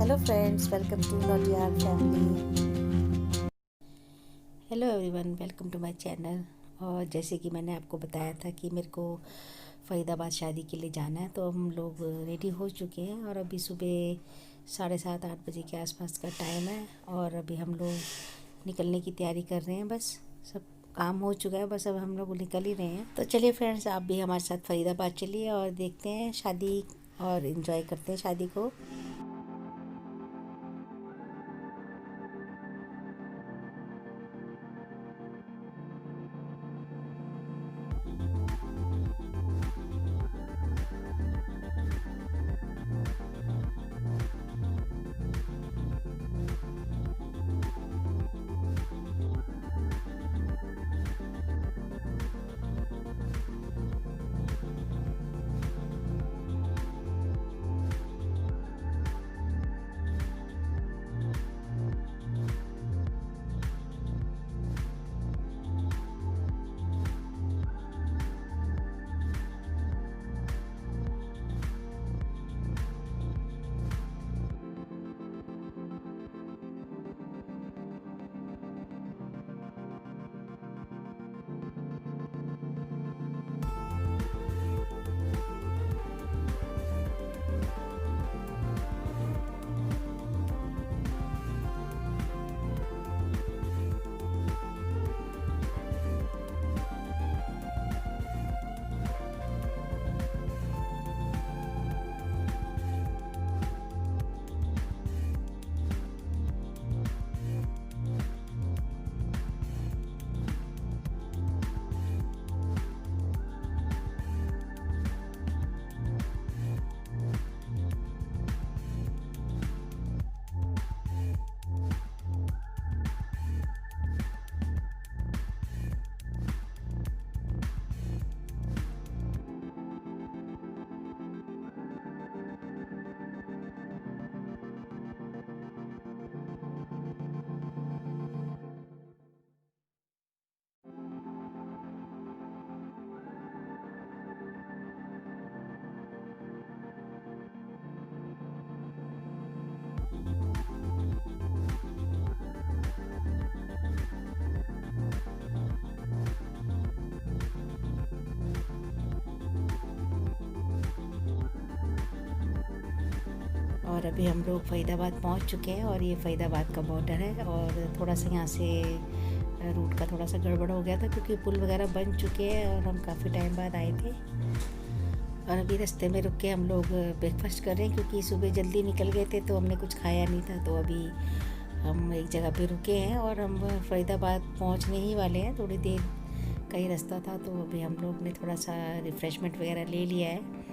Hello friends, welcome to नोटियार family. Hello everyone, welcome to my channel. और जैसे कि मैंने आपको बताया था कि मेरे को फ़रीदाबाद शादी के लिए जाना है, तो हम लोग रेडी हो चुके हैं और अभी सुबह 7:30-8 बजे के आसपास का टाइम है और अभी हम लोग निकलने की तैयारी कर रहे हैं। बस सब काम हो चुका है, बस अब हम लोग निकल ही रहे हैं। तो चलिए फ्रेंड्स, आप भी हमारे साथ फ़रीदाबाद चलिए और देखते हैं शादी और इन्जॉय करते हैं शादी को। और अभी हम लोग फ़रीदाबाद पहुंच चुके हैं और ये फ़रीदाबाद का बॉर्डर है। और थोड़ा सा यहाँ से रूट का थोड़ा सा गड़बड़ हो गया था क्योंकि पुल वगैरह बन चुके हैं और हम काफ़ी टाइम बाद आए थे। और अभी रास्ते में रुक के हम लोग ब्रेकफास्ट कर रहे हैं क्योंकि सुबह जल्दी निकल गए थे तो हमने कुछ खाया नहीं था। तो अभी हम एक जगह पे रुके हैं और हम फ़रीदाबाद पहुँचने ही वाले हैं। थोड़ी देर का ही रास्ता था, तो अभी हम लोग ने थोड़ा सा रिफ़्रेशमेंट वगैरह ले लिया है।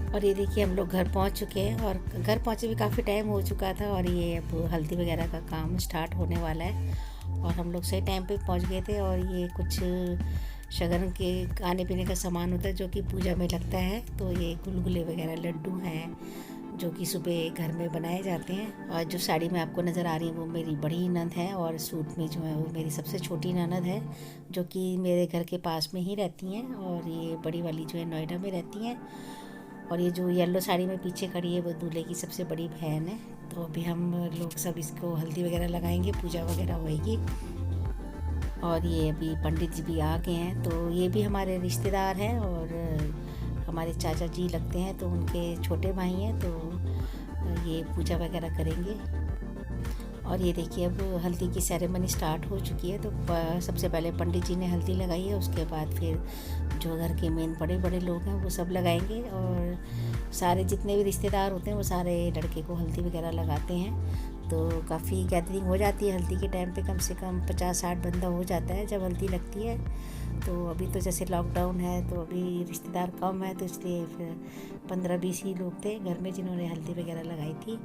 और ये देखिए हम लोग घर पहुंच चुके हैं और घर पहुंचे भी काफ़ी टाइम हो चुका था और ये अब हल्दी वगैरह का काम स्टार्ट होने वाला है। और हम लोग सही टाइम पे पहुंच गए थे। और ये कुछ शगन के खाने पीने का सामान होता है जो कि पूजा में लगता है। तो ये गुलगुले वगैरह लड्डू हैं जो कि सुबह घर में बनाए जाते हैं। और जो साड़ी में आपको नज़र आ रही है वो मेरी बड़ी ननद है और सूट में जो है वो मेरी सबसे छोटी ननद है जो कि मेरे घर के पास में ही रहती हैं। और ये बड़ी वाली जो है नोएडा में रहती हैं। और ये जो येलो साड़ी में पीछे खड़ी है वो दूल्हे की सबसे बड़ी बहन है। तो अभी हम लोग सब इसको हल्दी वगैरह लगाएंगे, पूजा वगैरह होएगी। और ये अभी पंडित जी भी आ गए हैं, तो ये भी हमारे रिश्तेदार हैं और हमारे चाचा जी लगते हैं, तो उनके छोटे भाई हैं। तो ये पूजा वगैरह करेंगे। और ये देखिए अब हल्दी की सेरेमनी स्टार्ट हो चुकी है। तो सबसे पहले पंडित जी ने हल्दी लगाई है, उसके बाद फिर जो घर के मेन बड़े बड़े लोग हैं वो सब लगाएंगे। और सारे जितने भी रिश्तेदार होते हैं वो सारे लड़के को हल्दी वगैरह लगाते हैं। तो काफ़ी गैदरिंग हो जाती है हल्दी के टाइम पे, कम से कम 50-60 बंदा हो जाता है जब हल्दी लगती है। तो अभी तो जैसे लॉकडाउन है तो अभी रिश्तेदार कम है, तो इसलिए फिर 15-20 ही लोग थे घर में जिन्होंने हल्दी वगैरह लगाई थी।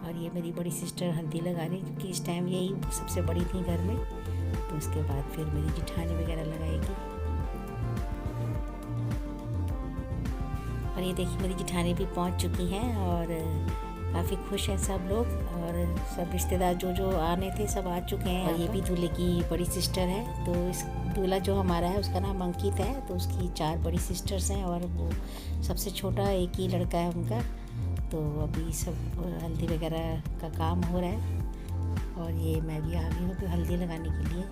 और ये मेरी बड़ी सिस्टर हल्दी लगा रही, क्योंकि इस टाइम यही सबसे बड़ी थी घर में। तो उसके बाद फिर मेरी जिठानी वगैरह लगाएगी। और ये देखिए मेरी जिठानी भी पहुंच चुकी हैं और काफ़ी खुश हैं सब लोग, और सब रिश्तेदार जो आने थे सब आ चुके हैं। और ये भी दूल्हे की बड़ी सिस्टर है। तो इस दूल्हा जो हमारा है उसका नाम अंकित है। तो उसकी 4 बड़ी सिस्टर्स हैं और वो सबसे छोटा एक ही लड़का है उनका। तो अभी सब हल्दी वगैरह का काम हो रहा है और ये मैं भी आ गई हूँ तो हल्दी लगाने के लिए।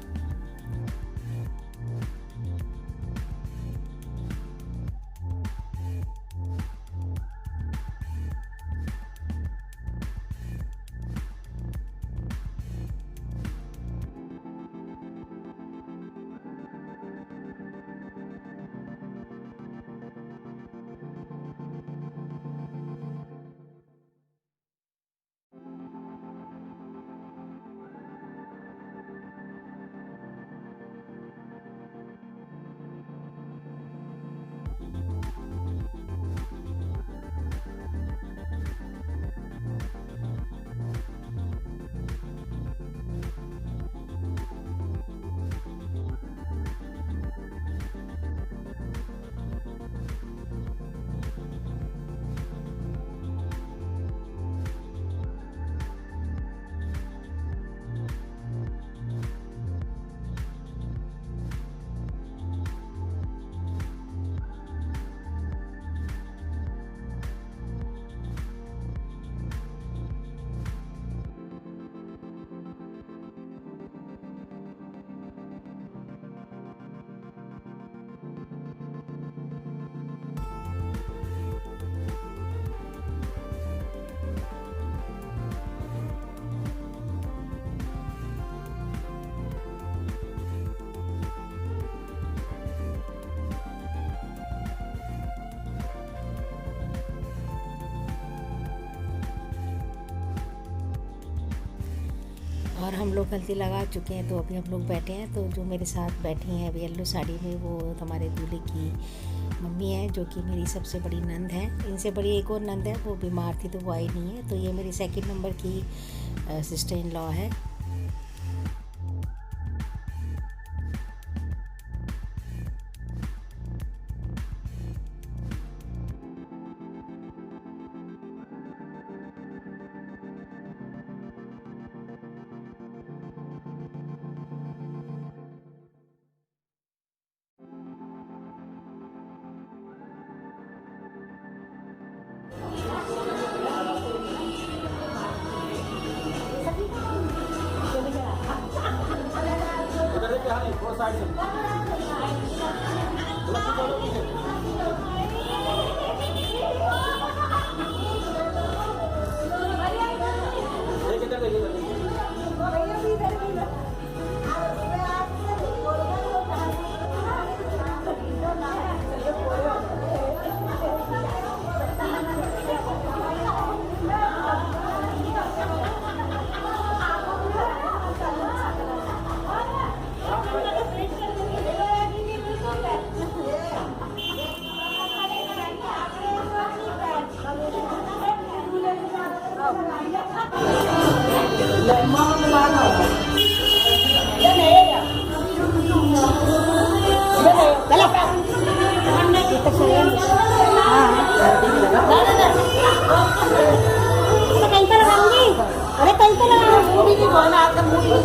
और हम लोग हल्दी लगा चुके हैं। तो अभी हम लोग बैठे हैं। तो जो मेरे साथ बैठी हैं अभी येलो साड़ी में, वो हमारे दूल्हे की मम्मी है, जो कि मेरी सबसे बड़ी नंद है। इनसे बड़ी एक और नंद है, वो बीमार थी तो वो आई नहीं है। तो ये मेरी सेकंड नंबर की सिस्टर इन लॉ है।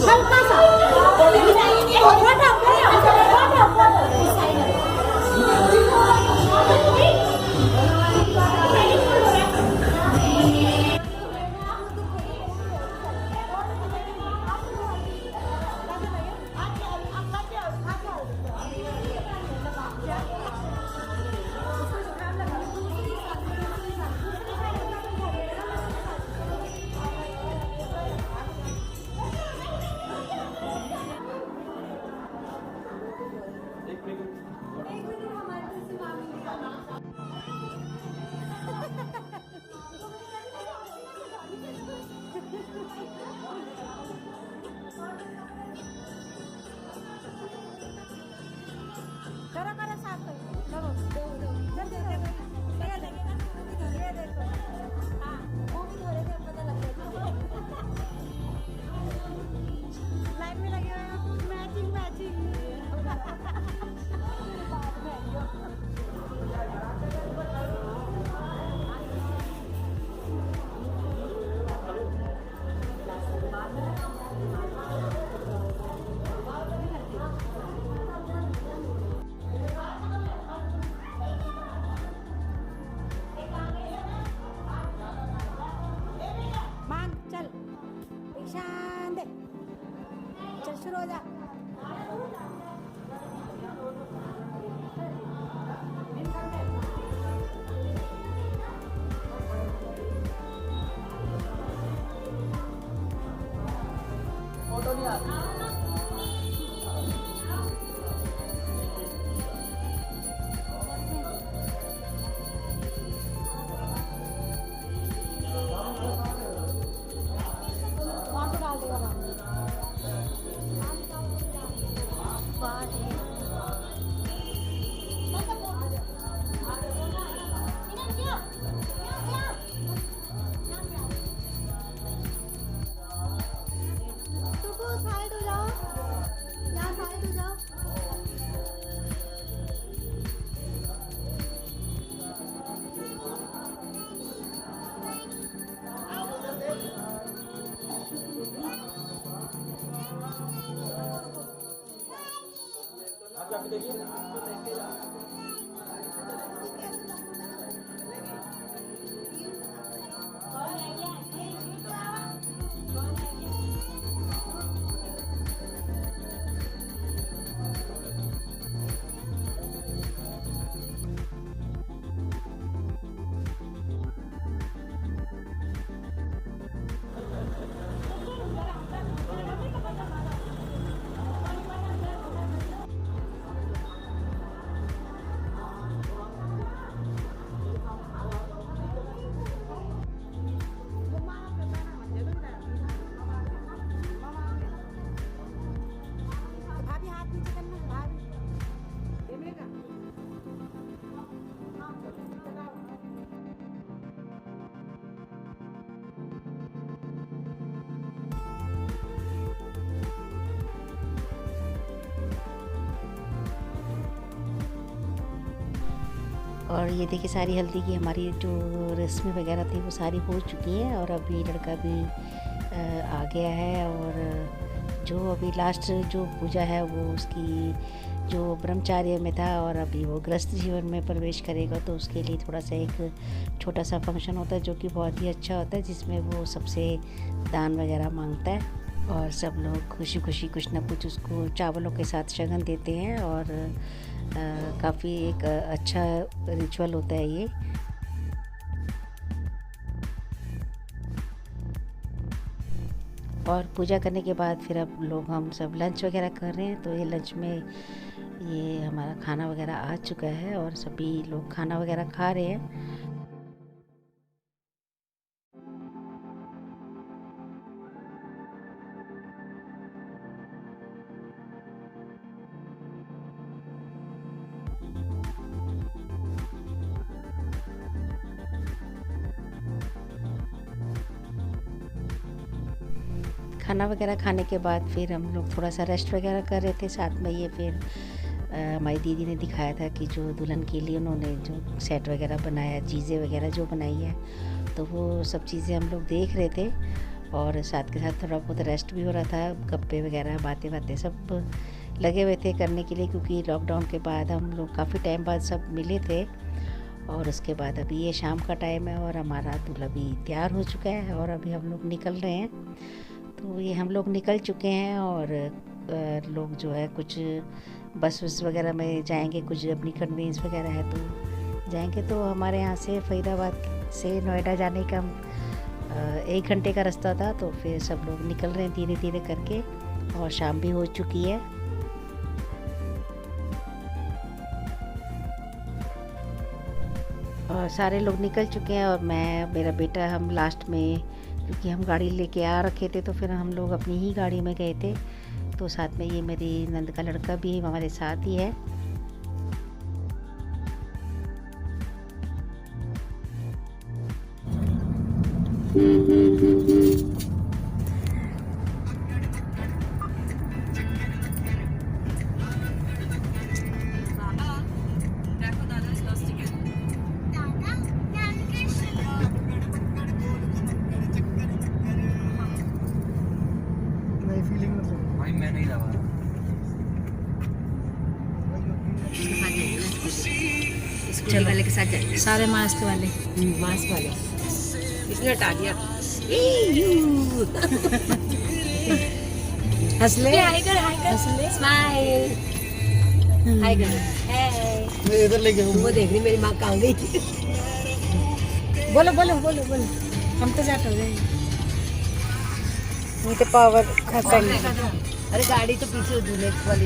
हल्का सा शुरू हो जा। फोटो नहीं आती। वहाँ पे डाल देगा पानी। साइड हो जाओ, यहाँ साइड हो जाओ। और ये देखिए सारी हल्दी की हमारी जो रस्में वगैरह थी वो सारी हो चुकी हैं और अभी लड़का भी आ गया है। और जो अभी लास्ट जो पूजा है वो उसकी जो ब्रह्मचार्य में था और अभी वो गृहस्थ जीवन में प्रवेश करेगा, तो उसके लिए थोड़ा सा एक छोटा सा फंक्शन होता है जो कि बहुत ही अच्छा होता है, जिसमें वो सबसे दान वगैरह मांगता है और सब लोग खुशी खुशी कुछ ना कुछ उसको चावलों के साथ शगन देते हैं। और काफ़ी एक अच्छा रिचुअल होता है ये। और पूजा करने के बाद फिर अब लोग हम सब लंच वगैरह कर रहे हैं। तो ये लंच में ये हमारा खाना वगैरह आ चुका है और सभी लोग खाना वगैरह खा रहे हैं। खाना वगैरह खाने के बाद फिर हम लोग थोड़ा सा रेस्ट वगैरह कर रहे थे। साथ में ये फिर हमारी दीदी ने दिखाया था कि जो दुल्हन के लिए उन्होंने जो सेट वगैरह बनाया, चीज़ें वगैरह जो बनाई है, तो वो सब चीज़ें हम लोग देख रहे थे और साथ के साथ थोड़ा बहुत रेस्ट भी हो रहा था। गप्पे वगैरह बातें सब लगे हुए थे करने के लिए, क्योंकि लॉकडाउन के बाद हम लोग काफ़ी टाइम बाद सब मिले थे। और उसके बाद अभी ये शाम का टाइम है और हमारा दूल्हा भी तैयार हो चुका है और अभी हम लोग निकल रहे हैं। तो ये हम लोग निकल चुके हैं और लोग जो है कुछ बस वगैरह में जाएंगे, कुछ अपनी कन्वेंस वगैरह है तो जाएंगे। तो हमारे यहाँ से फरीदाबाद से नोएडा जाने का 1 घंटे का रास्ता था, तो फिर सब लोग निकल रहे हैं धीरे धीरे करके और शाम भी हो चुकी है। और सारे लोग निकल चुके हैं और मैं, मेरा बेटा, हम लास्ट में, क्योंकि हम गाड़ी लेके आ रखे थे तो फिर हम लोग अपनी ही गाड़ी में गए थे। तो साथ में ये मेरी नंद का लड़का भी हमारे साथ ही है। स्कूल वाले के साथ जाएंगे, सारे मास्क वाले, मास्क वाले इसने हटा दिया। हंसले हाय कर हंसले स्माइल हाय कर मैं इधर लेके आऊँ। वो देख रही मेरी माँ कहाँ गई थी बोलो बोलो बोलो बोलो हम तो जाट हो गए मी ते पावर खसडली अरे गाड़ी तो पीछे दूल्हे वाली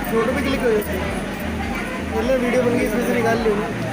फोटो पे क्लिक हो जाती है। वीडियो बन गई इसमें से निकाल लो।